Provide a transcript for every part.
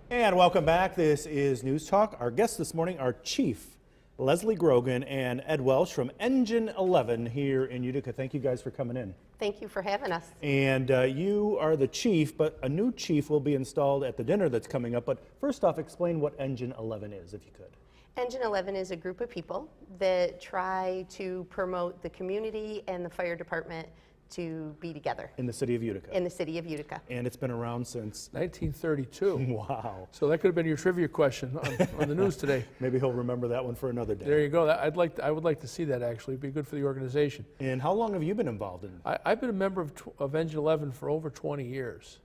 And welcome back. This is News Talk. Our guests this morning are Chief Leslie Grogan and Ed Welsh from Engine 11 here in Utica. Thank you guys for coming in. Thank you for having us. And you are the chief, but a new chief will be installed at the dinner that's coming up. But first off, explain what Engine 11 is, if you could. Engine 11 is a group of people that try to promote the community and the fire department to be together. In the city of Utica. In the city of Utica. And it's been around since 1932. Wow. So that could have been your trivia question on the news today. Maybe he'll remember that one for another day. There you go. I would like to see that actually. It'd be good for the organization. And how long have you been involved in? I've been a member of Engine 11 for over 20 years.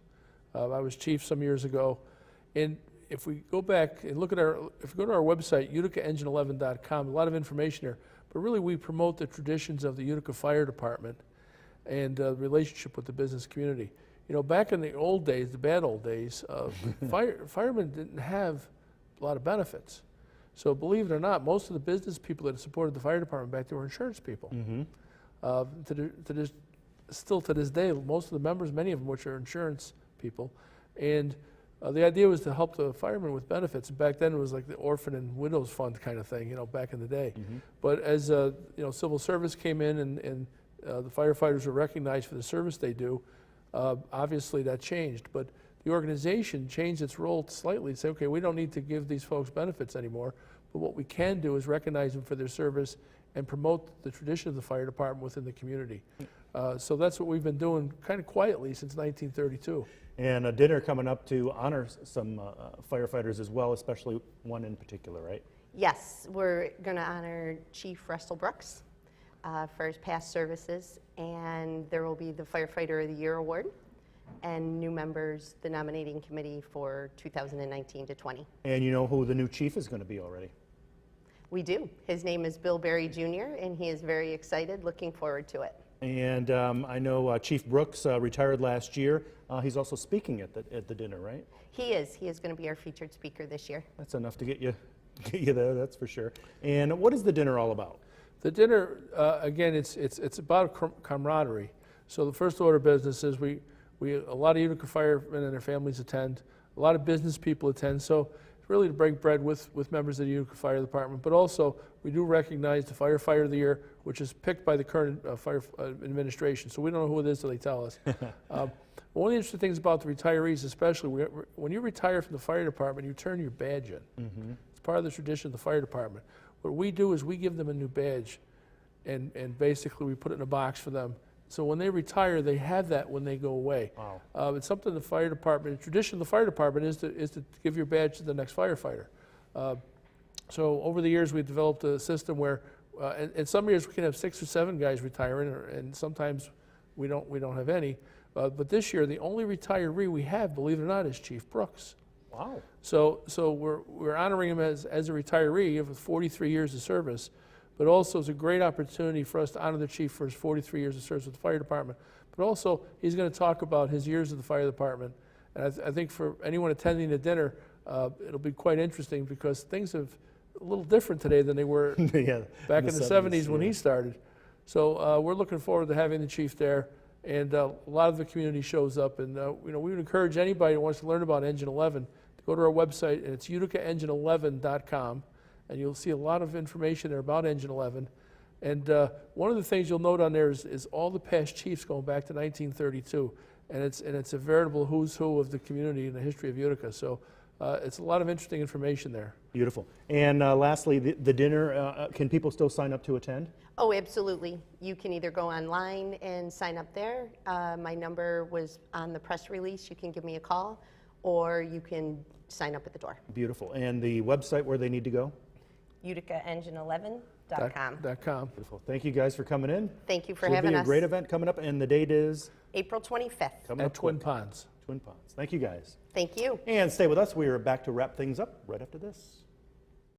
I was chief some years ago. And if we go back and look at if you go to our website, uticaengine11.com, a lot of information there. But really we promote the traditions of the Utica Fire Department and relationship with the business community. You know, back in the old days, the bad old days, firemen didn't have a lot of benefits. So believe it or not, most of the business people that supported the fire department back then were insurance people. Mm-hmm. Still to this day, most of the members, many of them, which are insurance people, and the idea was to help the firemen with benefits. And back then it was like the orphan and widows fund kind of thing, you know, back in the day. Mm-hmm. But as you know, civil service came in and the firefighters were recognized for the service they do. Obviously that changed, but the organization changed its role slightly to say, okay, we don't need to give these folks benefits anymore, but what we can do is recognize them for their service and promote the tradition of the fire department within the community. So that's what we've been doing kind of quietly since 1932. And a dinner coming up to honor some firefighters as well, especially one in particular, right? Yes, we're going to honor Chief Russell Brooks for his past services, and there will be the Firefighter of the Year Award and new members, the nominating committee for 2019 to 20. And you know who the new chief is going to be already? We do. His name is Bill Berry Jr., and he is very excited, looking forward to it. And I know Chief Brooks retired last year. He's also speaking at the dinner, right? He is. He is going to be our featured speaker this year. That's enough to get you there, that's for sure. And what is the dinner all about? The dinner, again, it's about camaraderie. So the first order of business is a lot of Utica firemen and their families attend. A lot of business people attend. So it's really to break bread with members of the Utica Fire Department. But also, we do recognize the Firefighter of the Year, which is picked by the current fire administration. So we don't know who it is till they tell us. One of the interesting things about the retirees, especially, when you retire from the fire department, you turn your badge in. Mm-hmm. It's part of the tradition of the fire department. What we do is we give them a new badge, and basically we put it in a box for them. So when they retire, they have that when they go away. Wow. It's something the fire department, the tradition of the fire department is to give your badge to the next firefighter. So over the years, we've developed a system where, in some years we can have 6 or 7 guys retiring, and sometimes we don't have any. But this year, the only retiree we have, believe it or not, is Chief Brooks. Wow. So we're honoring him as a retiree with 43 years of service, but also it's a great opportunity for us to honor the chief for his 43 years of service with the fire department. But also he's going to talk about his years of the fire department, and I think for anyone attending the dinner, it'll be quite interesting because things have a little different today than they were back in the 70s when he started. So we're looking forward to having the chief there. And a lot of the community shows up, and you know, we would encourage anybody who wants to learn about Engine 11 to go to our website, and it's uticaengine11.com, and you'll see a lot of information there about Engine 11. And one of the things you'll note on there is all the past chiefs going back to 1932, and it's a veritable who's who of the community in the history of Utica. So it's a lot of interesting information there. Beautiful. And lastly, the dinner, can people still sign up to attend? Oh, absolutely. You can either go online and sign up there. My number was on the press release. You can give me a call, or you can sign up at the door. Beautiful. And the website where they need to go? uticaengine11.com. Beautiful. Thank you guys for coming in. Thank you for having us. It'll be a us. great event coming up, and the date is? April 25th. Coming At up Twin quick. Ponds. Twin Ponds. Thank you guys. Thank you. And stay with us. We are back to wrap things up right after this.